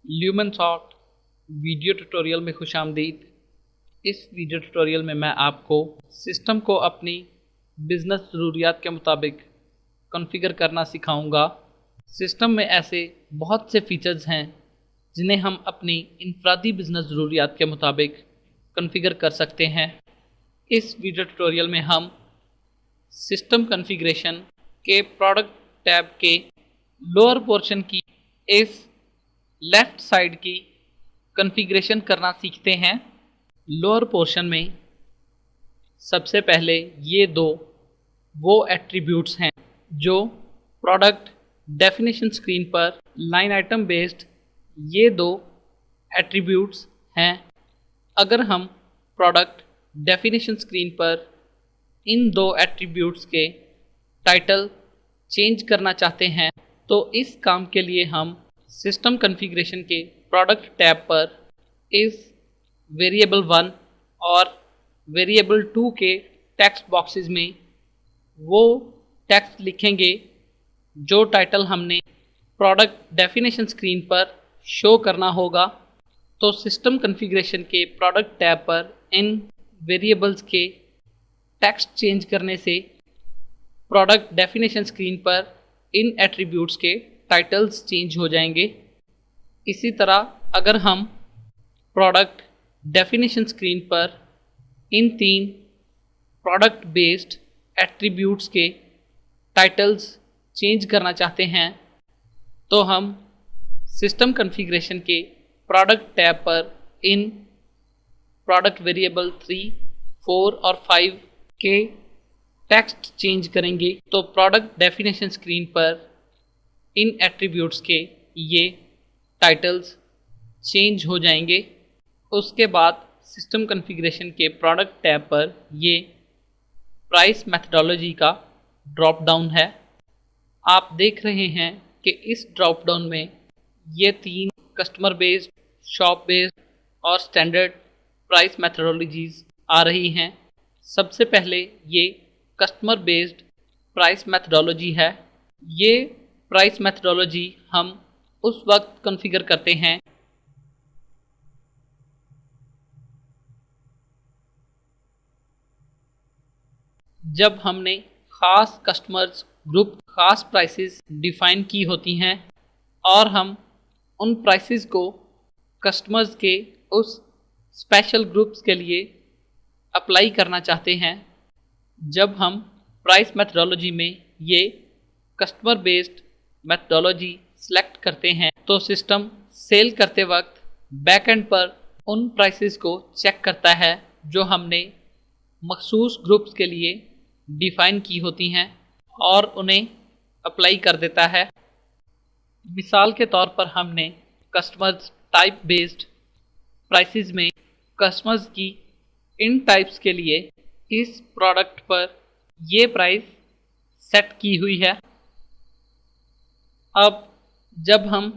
ल्यूमनसॉफ्ट video tutorial में खुशामदीद। इस video tutorial में मैं आपको सिस्टम को अपनी बिज़नेस ज़रूरियात के मुताबिक कॉन्फ़िगर करना सिखाऊंगा। सिस्टम में ऐसे बहुत से फीचर्स हैं जिन्हें हम अपनी इनफरादी बिज़नेस ज़रूरियात के मुताबिक कॉन्फ़िगर कर सकते हैं। इस वीडियो ट्यूटोरियल में हम सिस्टम कॉन्फ़िगरेशन के प्रोडक्ट टैब के लोअर पोर्शन की इस लेफ़्ट साइड की कॉन्फ़िगरेशन करना सीखते हैं। लोअर पोर्शन में सबसे पहले ये दो वो एट्रीब्यूट्स हैं जो प्रोडक्ट डेफिनेशन स्क्रीन पर लाइन आइटम बेस्ड ये दो एट्रीब्यूट्स हैं। अगर हम प्रोडक्ट डेफिनेशन स्क्रीन पर इन दो एट्रीब्यूट्स के टाइटल चेंज करना चाहते हैं तो इस काम के लिए हम सिस्टम कॉन्फ़िगरेशन के प्रोडक्ट टैब पर इस वेरिएबल 1 और वेरिएबल 2 के टेक्स्ट बॉक्सेस में वो टेक्स्ट लिखेंगे जो टाइटल हमने प्रोडक्ट डेफिनेशन स्क्रीन पर शो करना होगा। तो सिस्टम कॉन्फ़िगरेशन के प्रोडक्ट टैब पर इन वेरिएबल्स के टेक्स्ट चेंज करने से प्रोडक्ट डेफिनेशन स्क्रीन पर इन एट्रीब्यूट्स के टाइटल्स चेंज हो जाएंगे। इसी तरह अगर हम प्रोडक्ट डेफिनेशन स्क्रीन पर इन तीन प्रोडक्ट बेस्ड एट्रीब्यूट्स के टाइटल्स चेंज करना चाहते हैं तो हम सिस्टम कॉन्फ़िगरेशन के प्रोडक्ट टैब पर इन प्रोडक्ट वेरिएबल 3, 4 और 5 के टेक्स्ट चेंज करेंगे। तो प्रोडक्ट डेफिनेशन स्क्रीन पर इन एट्रीब्यूट्स के ये टाइटल्स चेंज हो जाएंगे। उसके बाद सिस्टम कॉन्फ़िगरेशन के प्रोडक्ट टैब पर ये प्राइस मेथडोलॉजी का ड्रॉप डाउन है। आप देख रहे हैं कि इस ड्रॉप डाउन में ये तीन कस्टमर बेस्ड, शॉप बेस्ड और स्टैंडर्ड प्राइस मेथडोलॉजीज आ रही हैं। सबसे पहले ये कस्टमर बेस्ड प्राइस मेथडोलॉजी है। ये प्राइस मेथडोलॉजी हम उस वक्त कॉन्फ़िगर करते हैं जब हमने ख़ास कस्टमर्स ग्रुप ख़ास प्राइसेस डिफ़ाइन की होती हैं और हम उन प्राइसेस को कस्टमर्स के उस स्पेशल ग्रुप्स के लिए अप्लाई करना चाहते हैं। जब हम प्राइस मेथडोलॉजी में ये कस्टमर बेस्ड मेथडोलॉजी सेलेक्ट करते हैं तो सिस्टम सेल करते वक्त बैकएंड पर उन प्राइसेस को चेक करता है जो हमने मखसूस ग्रुप्स के लिए डिफ़ाइन की होती हैं और उन्हें अप्लाई कर देता है। मिसाल के तौर पर हमने कस्टमर्स टाइप बेस्ड प्राइसेस में कस्टमर्स की इन टाइप्स के लिए इस प्रोडक्ट पर ये प्राइस सेट की हुई है। अब जब हम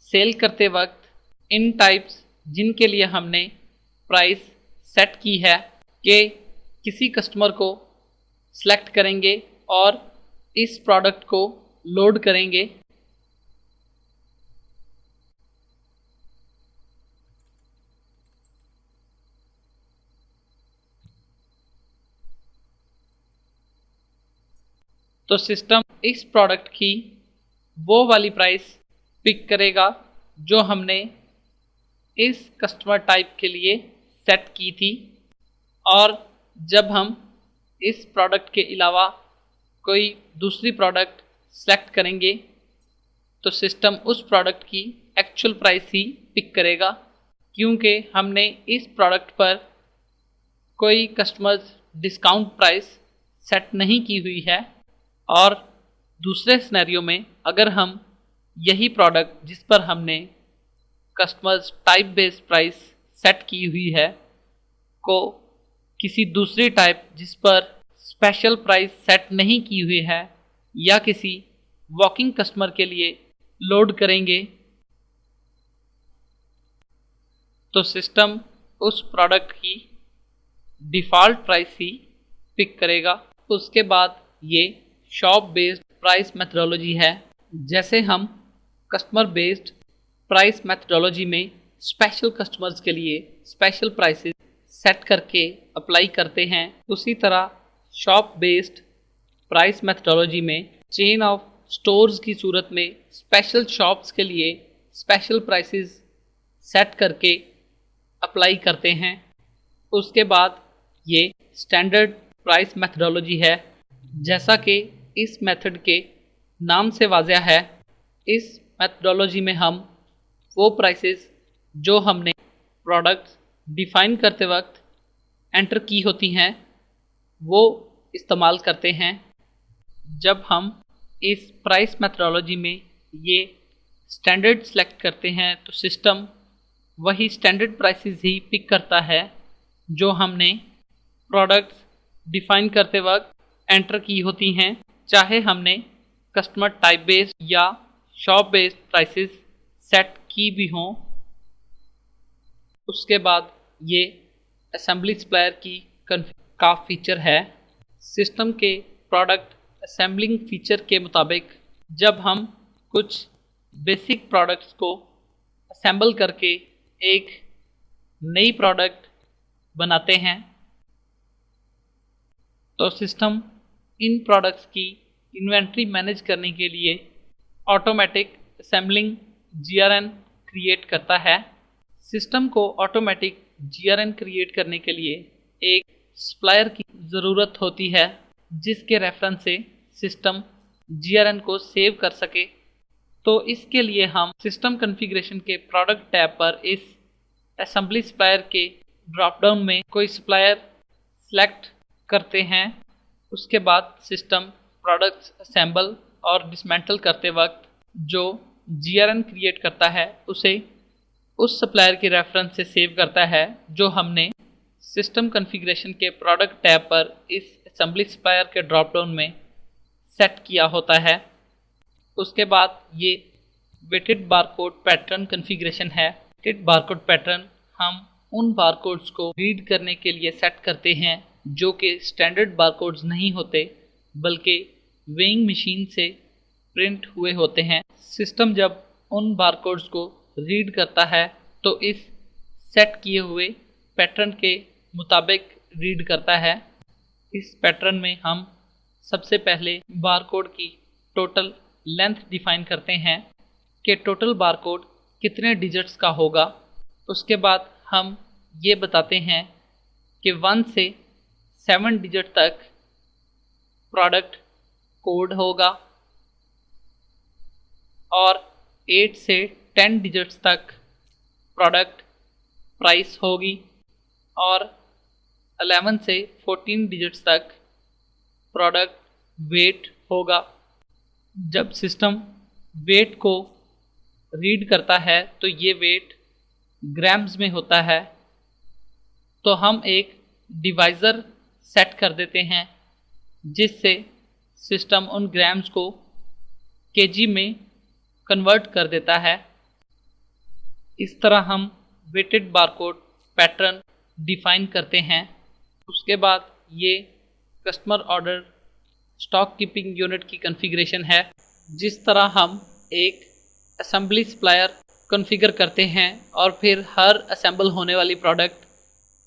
सेल करते वक्त इन टाइप्स जिनके लिए हमने प्राइस सेट की है के किसी कस्टमर को सेलेक्ट करेंगे और इस प्रोडक्ट को लोड करेंगे। तो सिस्टम इस प्रोडक्ट की वो वाली प्राइस पिक करेगा जो हमने इस कस्टमर टाइप के लिए सेट की थी। और जब हम इस प्रोडक्ट के अलावा कोई दूसरी प्रोडक्ट सेलेक्ट करेंगे तो सिस्टम उस प्रोडक्ट की एक्चुअल प्राइस ही पिक करेगा, क्योंकि हमने इस प्रोडक्ट पर कोई कस्टमर्स डिस्काउंट प्राइस सेट नहीं की हुई है। और दूसरे सिनेरियो में अगर हम यही प्रोडक्ट जिस पर हमने customers type based price set की हुई है को किसी दूसरी टाइप जिस पर स्पेशल प्राइस सेट नहीं की हुई है या किसी वॉकिंग कस्टमर के लिए लोड करेंगे तो सिस्टम उस प्रोडक्ट की डिफ़ॉल्ट प्राइस ही पिक करेगा। उसके बाद ये शॉप बेस्ड प्राइस मेथडोलॉजी है। जैसे हम कस्टमर बेस्ड प्राइस मेथडोलॉजी में स्पेशल कस्टमर्स के लिए स्पेशल प्राइसेस सेट करके अप्लाई करते हैं, उसी तरह शॉप बेस्ड प्राइस मेथडोलॉजी में चेन ऑफ स्टोर्स की सूरत में स्पेशल शॉप्स के लिए स्पेशल प्राइसेस सेट करके अप्लाई करते हैं। उसके बाद ये स्टैंडर्ड प्राइस मेथडोलॉजी है। जैसा कि इस मेथड के नाम से वाज़ह है, इस मेथडोलॉजी में हम वो प्राइसेस जो हमने प्रोडक्ट्स डिफ़ाइन करते वक्त एंटर की होती हैं वो इस्तेमाल करते हैं। जब हम इस प्राइस मेथडोलॉजी में ये स्टैंडर्ड सेलेक्ट करते हैं तो सिस्टम वही स्टैंडर्ड प्राइसेस ही पिक करता है जो हमने प्रोडक्ट्स डिफ़ाइन करते वक्त एंटर की होती हैं, चाहे हमने कस्टमर टाइप बेस्ड या शॉप बेस्ड प्राइसेस सेट की भी हों। उसके बाद ये असेंबली सप्लायर का फीचर है। सिस्टम के प्रोडक्ट असेंबलिंग फीचर के मुताबिक जब हम कुछ बेसिक प्रोडक्ट्स को असेंबल करके एक नई प्रोडक्ट बनाते हैं तो सिस्टम इन प्रोडक्ट्स की इन्वेंट्री मैनेज करने के लिए ऑटोमेटिक असेंबलिंग जीआरएन क्रिएट करता है। सिस्टम को ऑटोमेटिक जीआरएन क्रिएट करने के लिए एक सप्लायर की ज़रूरत होती है जिसके रेफरेंस से सिस्टम जीआरएन को सेव कर सके। तो इसके लिए हम सिस्टम कॉन्फ़िगरेशन के प्रोडक्ट टैब पर इस असेंबली सप्लायर के ड्रॉप डाउन में कोई सप्लायर सेलेक्ट करते हैं। उसके बाद सिस्टम प्रोडक्ट्स असेंबल और डिसमेंटल करते वक्त जो जीआरएन क्रिएट करता है उसे उस सप्लायर के रेफरेंस से सेव करता है जो हमने सिस्टम कॉन्फ़िगरेशन के प्रोडक्ट टैब पर इस असेंबली सप्लायर के ड्रॉप डाउन में सेट किया होता है। उसके बाद ये वेटेड बारकोड पैटर्न कॉन्फ़िगरेशन है। वेटेड बारकोड पैटर्न हम उन बारकोड्स को रीड करने के लिए सेट करते हैं जो कि स्टैंडर्ड बारकोड्स नहीं होते बल्कि वेइंग मशीन से प्रिंट हुए होते हैं। सिस्टम जब उन बारकोड्स को रीड करता है तो इस सेट किए हुए पैटर्न के मुताबिक रीड करता है। इस पैटर्न में हम सबसे पहले बारकोड की टोटल लेंथ डिफ़ाइन करते हैं कि टोटल बारकोड कितने डिजिट्स का होगा। उसके बाद हम ये बताते हैं कि 1 से 7 डिजिट तक प्रोडक्ट कोड होगा और 8 से 10 डिजिट्स तक प्रोडक्ट प्राइस होगी और 11 से 14 डिजिट्स तक प्रोडक्ट वेट होगा। जब सिस्टम वेट को रीड करता है तो ये वेट ग्राम्स में होता है, तो हम एक डिवाइज़र सेट कर देते हैं जिससे सिस्टम उन ग्राम्स को केजी में कन्वर्ट कर देता है। इस तरह हम वेटेड बारकोड पैटर्न डिफ़ाइन करते हैं। उसके बाद ये customer order stock keeping unit की कॉन्फ़िगरेशन है। जिस तरह हम एक असेंबली सप्लायर कॉन्फ़िगर करते हैं और फिर हर असेंबल होने वाली प्रोडक्ट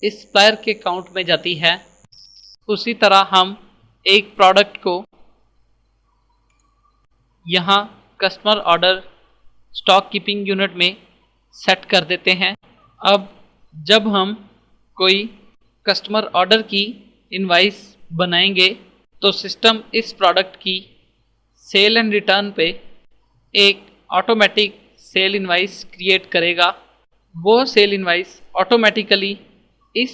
इस सप्लायर के काउंट में जाती है, उसी तरह हम एक प्रोडक्ट को यहाँ customer order stock keeping unit में सेट कर देते हैं। अब जब हम कोई कस्टमर ऑर्डर की इनवाइस बनाएंगे तो सिस्टम इस प्रोडक्ट की सेल एंड रिटर्न पे एक ऑटोमेटिक सेल इनवाइस क्रिएट करेगा। वो सेल इनवाइस ऑटोमेटिकली इस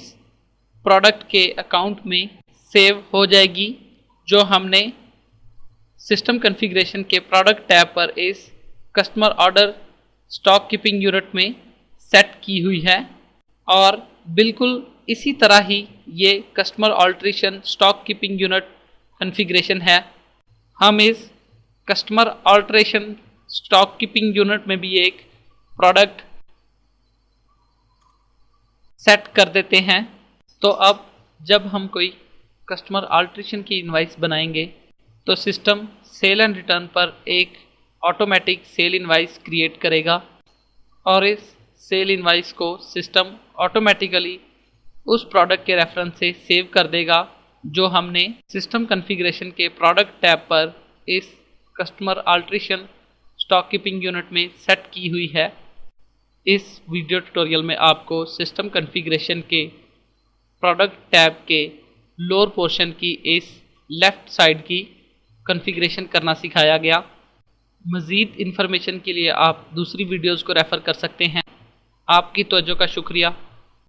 प्रोडक्ट के अकाउंट में सेव हो जाएगी जो हमने सिस्टम कॉन्फ़िगरेशन के प्रोडक्ट टैब पर इस customer order stock keeping unit में सेट की हुई है। और बिल्कुल इसी तरह ही ये customer alteration stock keeping unit configuration है। हम इस customer alteration stock keeping unit में भी एक प्रोडक्ट सेट कर देते हैं। तो अब जब हम कोई कस्टमर ऑल्ट्रेशन की इनवाइस बनाएंगे तो सिस्टम सेल एंड रिटर्न पर एक ऑटोमेटिक सेल इनवाइस क्रिएट करेगा। और इस सेल इनवाइस को सिस्टम ऑटोमेटिकली उस प्रोडक्ट के रेफरेंस से सेव कर देगा जो हमने सिस्टम कॉन्फ़िगरेशन के प्रोडक्ट टैब पर इस customer alteration stock keeping unit में सेट की हुई है। इस वीडियो ट्यूटोरियल में आपको सिस्टम कॉन्फ़िगरेशन के प्रोडक्ट टैब के लोअर पोर्शन की इस लेफ़्ट साइड की कॉन्फ़िगरेशन करना सिखाया गया। मज़ीद इन्फॉर्मेशन के लिए आप दूसरी वीडियोज़ को रेफ़र कर सकते हैं। आपकी तवज्जो का शुक्रिया।